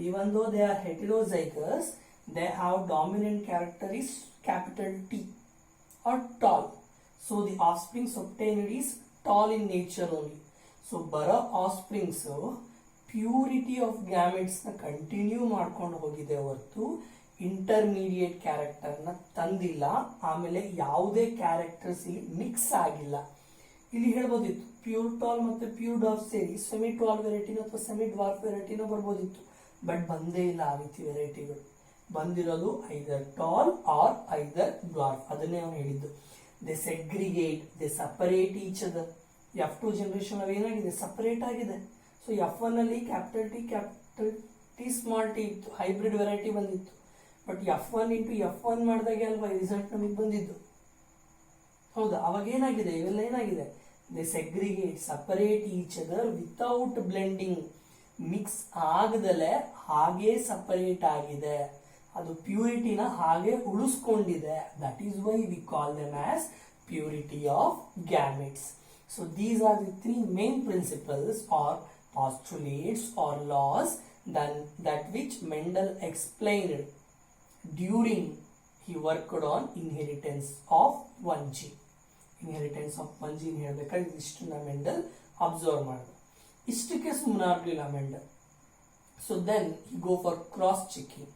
even though they are heterozygous, they have dominant character is capital T or tall. So the offsprings obtained is tall in nature only. So ಬರೋ offsprings ಪ್ಯೂರಿಟಿ ಆಫ್ ಗ್ಯಾಮೆಟ್ಸ್ ನ continue ಮಾಡ್ಕೊಂಡು ಹೋಗಿದೆ ಹೊರತು ಇಂಟರ್ಮೀಡಿಯೇಟ್ ಕ್ಯಾರೆಕ್ಟರ್ ನ ತಂದಿಲ್ಲ. ಆಮೇಲೆ ಯಾವುದೇ characters ಇಲ್ಲಿ ಮಿಕ್ಸ್ ಆಗಿಲ್ಲ. ಇಲ್ಲಿ ಹೇಳ್ಬೋದಿತ್ತು ಪ್ಯೂರ್ ಟಾಲ್ ಮತ್ತೆ ಪ್ಯೂರ್ ಡಾರ್ಫ್ ಸೇರಿ ಸೆಮಿ ಟಾಲ್ ವೆರೈಟಿನೋ ಅಥವಾ ಸೆಮಿ ಡ್ವಾರ್ಫ್ ವೆರೈಟಿನೋ ಬರ್ಬೋದಿತ್ತು. ಬಟ್ ಬಂದೇ ಇಲ್ಲ ಆ ರೀತಿ ವೆರೈಟಿಗಳು. ಬಂದಿರೋದು ಐದರ್ ಟಾಲ್ ಆರ್ ಐದರ್ ಡ್ವಾರ್ಫ್. ಅದನ್ನೇ ಅವನು ಹೇಳಿದ್ದು. They segregate, they separate each other. F2 generation ಏನಾಗಿದೆ? ಸಪರೇಟ್ ಆಗಿದೆ. ಸೊ ಸೊ F1 ಅಲ್ಲಿ ಕ್ಯಾಪಿಟಲ್ ಟಿ ಸ್ಮಾಲ್ ಟಿ ಇತ್ತು, ಹೈಬ್ರಿಡ್ ವೆರೈಟಿ ಬಂದಿತ್ತು. ಬಟ್ F1 ಇಂಟು F1 ಮಾಡಿದಾಗೆ ಅಲ್ವಾ ರಿಸಲ್ಟ್ ನಮಗೆ ಬಂದಿದ್ದು. ಹೌದಾ? ಅವಾಗ ಏನಾಗಿದೆ, ಇವೆಲ್ಲ ಏನಾಗಿದೆ, they segregate, separate each other without blending. Mix ಆಗದಲೆ ಹಾಗೆ ಸಪರೇಟ್ ಆಗಿದೆ, ಅದು ಪ್ಯೂರಿಟಿನ ಹಾಗೆ ಉಳಿಸ್ಕೊಂಡಿದೆ. That is why we call them as purity of gametes. So these are the three main principles are postulates or laws that which Mendel explained during he worked on inheritance of 1 gene. Inheritance of 1 gene ಹೇಳಬೇಕಾದ್ರೆ ಇಷ್ಟನ್ನ Mendel observe ಮಾಡಿದ. ಇಷ್ಟಕ್ಕೆ ಸುಮ್ಮನಾಗಲಿಲ್ಲ Mendel. So then he go for cross checking.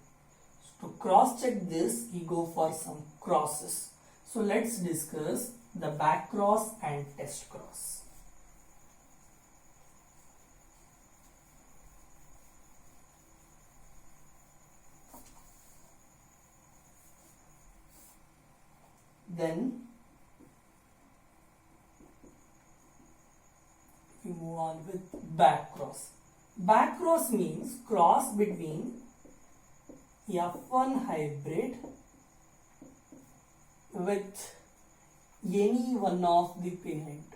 To cross check this, he go for some crosses. So let's discuss the back cross and test cross. Then we move on with back cross. Back cross means cross between F1 hybrid with any one of the parent.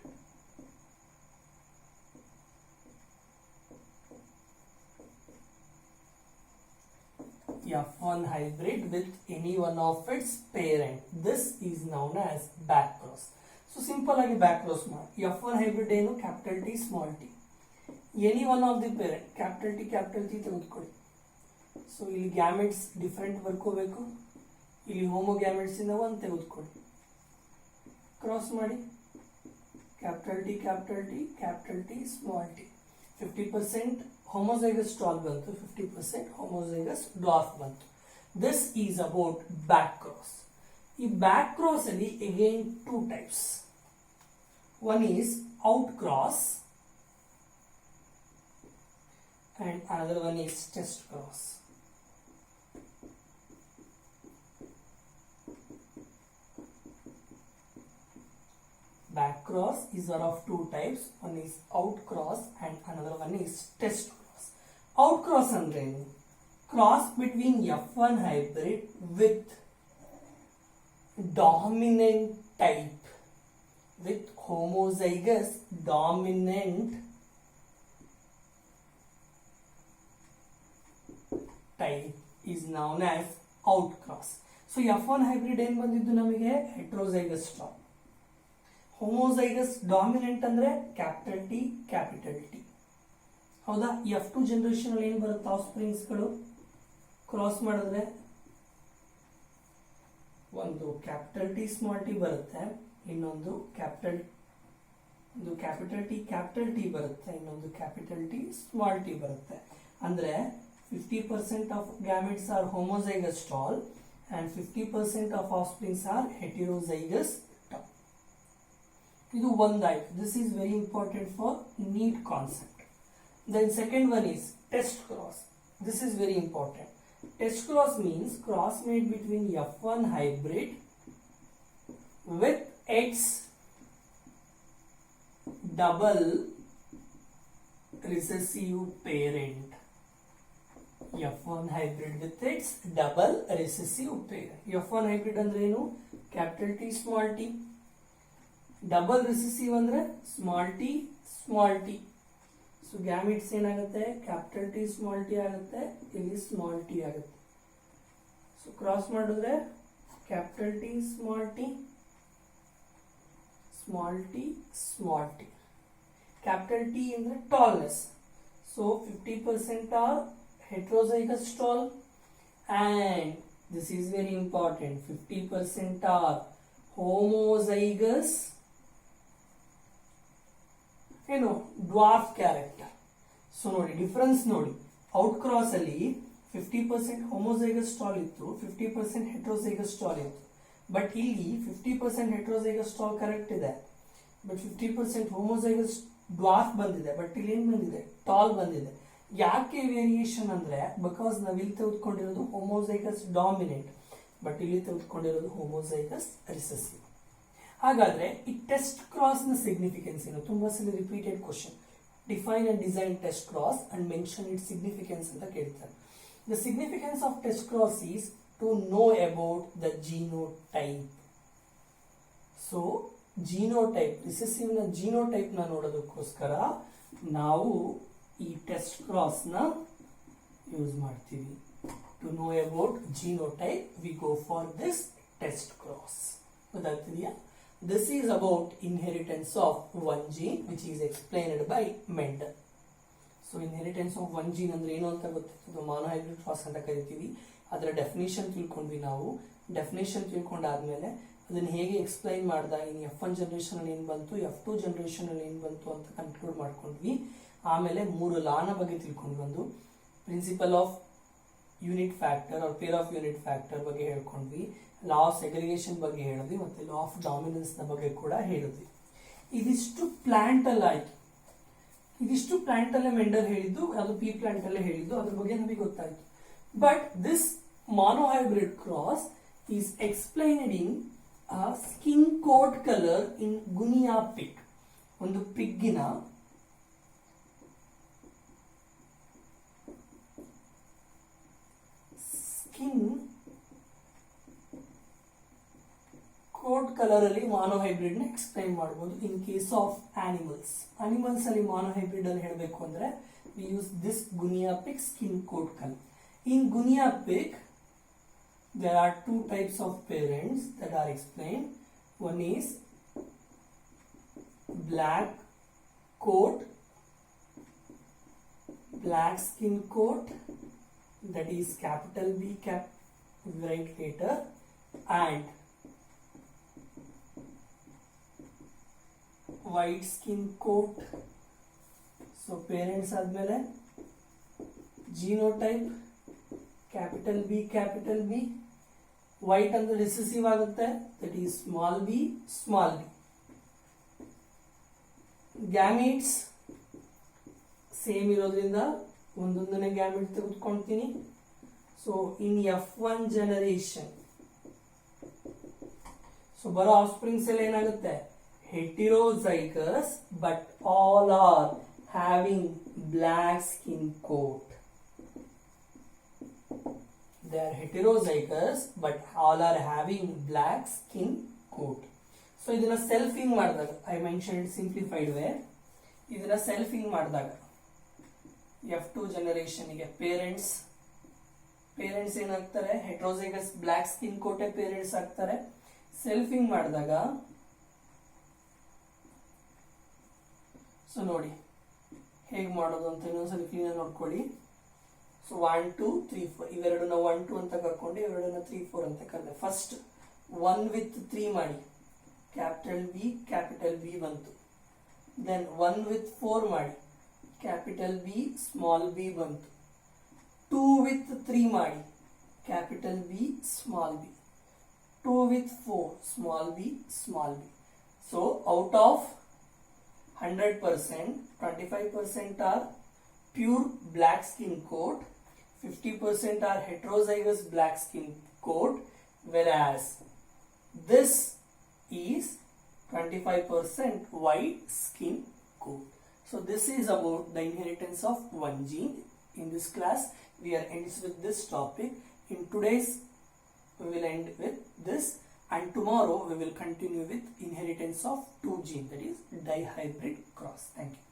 F1 hybrid with any one of its parent. This is known as back cross. So simple ಆಗಿ back cross ಮಾಡಿ. F1 hybrid ಏನು, capital T small t. Any one of the parent, capital T ತೆಗೆದುಕೊಳ್ಳಿ. So ಇಲ್ಲಿ gametes different ಬರ್ಕೋಬೇಕು, ಇಲ್ಲಿ ಹೋಮೋಗ್ಯಾಮೆಟ್ಸ್ ಇಂದ ಒಂದು ತೆಗೆದುಕೊಳ್ಳಿ, cross ಮಾಡಿ, capital T small T. 50% homozygous tall ಬಂತು, 50% homozygous dwarf ಬಂತು. This is about back cross. ಈ back cross ಅಲ್ಲಿ again two types. One is out cross and another one is test cross. Back cross is one of two types. One is out cross and another one is test cross. Out cross ಅಂದ್ರೆ cross between F1 hybrid with dominant type with homozygous dominant type is known as out cross. So F1 hybrid ಏನು ಬಂದಿದ್ದು ನಮಗೆ heterozygous form. Homozygous dominant ಅಂದ್ರೆ capital T. ಹೌದಾ? F2 generation ಅಲ್ಲಿ ಏನು ಬರುತ್ತೆ, of ಸ್ಪ್ರಿಂಗ್ಸ್ಗಳು cross ಮಾಡಿದ್ರೆ ಒಂದು ಕ್ಯಾಪಿಟಲ್ ಟಿ ಸ್ಮಾಲ್ ಟಿ ಬರುತ್ತೆ, ಇನ್ನೊಂದು ಕ್ಯಾಪಿಟಲ್ ಟಿ ಬರುತ್ತೆ, ಇನ್ನೊಂದು ಕ್ಯಾಪಿಟಲ್ ಟಿ ಸ್ಮಾಲ್ ಟಿ ಬರುತ್ತೆ. ಅಂದ್ರೆ 50% of gametes are homozygous tall and 50% of offsprings are heterozygous tau. ಇದು ಒಂದಾಯ್ತು. This is very important for NEET concept. Then second one is test cross. This is very important. Test cross means cross made between F1 hybrid with its double recessive parent. F1 hybrid with its double recessive parent. F1 hybrid ಅಂದ್ರೆ ಏನು, capital T small T. Double recessive ಅಂದ್ರೆ small T. So gametes ಏನಾಗುತ್ತೆ, capital T small T ಆಗುತ್ತೆ, ಇಲ್ಲಿ small T ಆಗುತ್ತೆ. So cross ಮಾಡಿದ್ರೆ capital T small T. Capital T ಅಂದ್ರೆ tallness. So 50% are heterozygous tall and this is very important, 50% are homozygous dwarf character. So ನೋಡಿ difference ನೋಡಿ, out cross ಅಲ್ಲಿ 50% homozygous tall ಇತ್ತು, 50% heterozygous tall ಇತ್ತು. But ಇಲ್ಲಿ 50% heterozygous tall correct ಇದೆ, but 50% homozygous dwarf ಬಂದಿದೆ. But ಇಲ್ಲಿ ಏನ್ ಬಂದಿದೆ, ಟಾಲ್ ಬಂದಿದೆ. ಯಾಕೆ ವೇರಿಯೇಷನ್ ಅಂದ್ರೆ, ಬಿಕಾಸ್ ನಾವು ಇಲ್ಲಿ ತೆಗೆದುಕೊಂಡಿರೋದು ಹೋಮೋಸೈಗಸ್ ಡಾಮಿನೆಂಟ್, ಬಟ್ ಇಲ್ಲಿ ತೆಗೆದುಕೊಂಡಿರೋದು ಹೋಮೋಸೈಗಸ್ ರಿಸೆಸಿವ್. ಹಾಗಾದ್ರೆ ಈ ಟೆಸ್ಟ್ ಕ್ರಾಸ್ ನ ಸಿಗ್ನಿಫಿಕೆನ್ಸ್ ಏನು, ತುಂಬಾ ಸಲ repeated question. Define and design test cross and mention it significance ಅಂತ ಕೇಳ್ತಾರೆ. The significance of test cross is to know about the genotype. So genotype, recessive ನ ಜೀನೋಟೈಪ್ ನ ನೋಡೋದಕ್ಕೋಸ್ಕರ ನಾವು ಈ ಟೆಸ್ಟ್ ಕ್ರಾಸ್ ನ ಯೂಸ್ ಮಾಡ್ತೀವಿ. To know about genotype we go for this test cross. ಗೊತ್ತಾಗ್ತಿದೆಯಾ? This is about inheritance of one gene which is explained by Mendel. So inheritance of one gene ಅಂದ್ರೆ ಏನು ಅಂತ ಗೊತ್ತಿತ್ತು, monohybrid cross ಅಂತ ಕರಿತೀವಿ. ಅದರ ಡೆಫಿನೇಷನ್ ತಿಳ್ಕೊಂಡ್ವಿ ನಾವು. ಡೆಫಿನೇಷನ್ ತಿಳ್ಕೊಂಡಾದ್ಮೇಲೆ ಅದನ್ನ ಹೇಗೆ ಎಕ್ಸ್ಪ್ಲೈನ್ ಮಾಡ್ದ, ಇನ್ F1 ಜನರೇಷನ್ ಅಲ್ಲಿ ಏನು ಬಂತು, F2 ಜನರೇಷನ್ ಅಲ್ಲಿ ಏನು ಬಂತು ಅಂತ ಕನ್ಕ್ಲೂಡ್ ಮಾಡ್ಕೊಂಡ್ವಿ. ಆಮೇಲೆ 3 ಲಾನ ಬಗ್ಗೆ ತಿಳ್ಕೊಂಡು ಬಂದು principle of unit factor or pair of unit factor ಬಗ್ಗೆ ಹೇಳ್ಕೊಂಡ್ವಿ. ಲಾ ಆಫ್ ಸೆಗ್ರಿಗೇಷನ್ ಬಗ್ಗೆ ಹೇಳಿದ್ವಿ, ಮತ್ತೆ ಲಾ ಆಫ್ ಡಾಮಿನೆನ್ಸ್ ನ ಬಗ್ಗೆ ಕೂಡ ಹೇಳಿದ್ವಿ. ಇದಿಷ್ಟು ಪ್ಲಾಂಟ್ ಅಲ್ಲಿ ಆಯ್ತು. ಇದಿಷ್ಟು ಪ್ಲಾಂಟ್ ಅಲ್ಲೇ ಮೆಂಡಲ್ ಹೇಳಿದ್ದು, ಅದು ಪಿ ಪ್ಲಾಂಟ್ ಅಲ್ಲೇ ಹೇಳಿದ್ದು, ಅದ್ರ ಬಗ್ಗೆ ನಮಗೆ ಗೊತ್ತಾಯ್ತು. But this monohybrid cross is explained in a skin coat color in Guinea pig. ಒಂದು ಪಿಗ್ಗಿನ ಸ್ಕಿನ್ ಕೋಟ್ ಕಲರ್ ಅಲ್ಲಿ ಮಾನೋಹೈಬ್ರಿಡ್ ನ ಎಕ್ಸ್ಪ್ಲೈನ್ ಮಾಡಬಹುದು. ಇನ್ ಕೇಸ್ ಆಫ್ ಆನಿಮಲ್ಸ್ ಅಲ್ಲಿ ಮಾನೋಹೈಬ್ರಿಡ್ ಅಲ್ಲಿ ಹೇಳಬೇಕು ಅಂದ್ರೆ we use this guinea pig skin coat colour. In guinea pig there are two types of parents that are explained. One is black skin coat, that is capital B, write later, and white skin coat. So parents admele genotype capital B, white and recessive ಆಗುತ್ತೆ, that is small b. Gametes same ಇರೋದ್ರಿಂದ ಒಂದೊಂದನೇ gamete ತೆಗೆದುಕೊಳ್ತೀನಿ. So in F1 generation so ಬರೋ offsprings ಎಲ್ಲ ಏನಾಗುತ್ತೆ, heterozygous but all are having black skin coat. They are heterozygous but all are having black skin coat. So ಇದನ್ನ ಸೆಲ್ಫಿಂಗ್ ಮಾಡಿದಾಗ, I mention it simplified way, ಇದನ್ನ ಸೆಲ್ಫಿಂಗ್ ಮಾಡಿದಾಗ F2 generation ಗೆ parents ಏನಾಗ್ತಾರೆ, ಹೆಟ್ರೋಜೈಗಸ್ block skin ಕೋಟೆ parents ಆಗ್ತಾರೆ. ಸೆಲ್ಫಿಂಗ್ ಮಾಡಿದಾಗ ಸೊ ನೋಡಿ ಹೇಗೆ ಮಾಡೋದು ಅಂತ ಇನ್ನೊಂದ್ಸಲ ಕ್ಲೀನ್ ನೋಡ್ಕೊಳ್ಳಿ. ಸೊ 1 2 3 4 ಇವೆರಡನ್ನ 1 2 ಅಂತ ಕರ್ಕೊಂಡು ಇವೆರಡನ್ನ 3 4 ಅಂತ ಕರೆದೆ. ಫಸ್ಟ್ 1 with 3 ಮಾಡಿ, ಕ್ಯಾಪಿಟಲ್ ಬಿ ಬಂತು. ದೆನ್ 1 with 4 ಮಾಡಿ, ಕ್ಯಾಪಿಟಲ್ ಬಿ ಸ್ಮಾಲ್ ಬಿ ಬಂತು. 2 with 3 ಮಾಡಿ, capital B small B. 2 with 4 small B. So out of 100%, 25% are pure black skin coat, 50% are heterozygous black skin coat, whereas this is 25% white skin coat. So this is about the inheritance of one gene. In this class we are ends with this topic. In today's we will end with this, and tomorrow we will continue with inheritance of two genes, that is dihybrid cross. Thank you.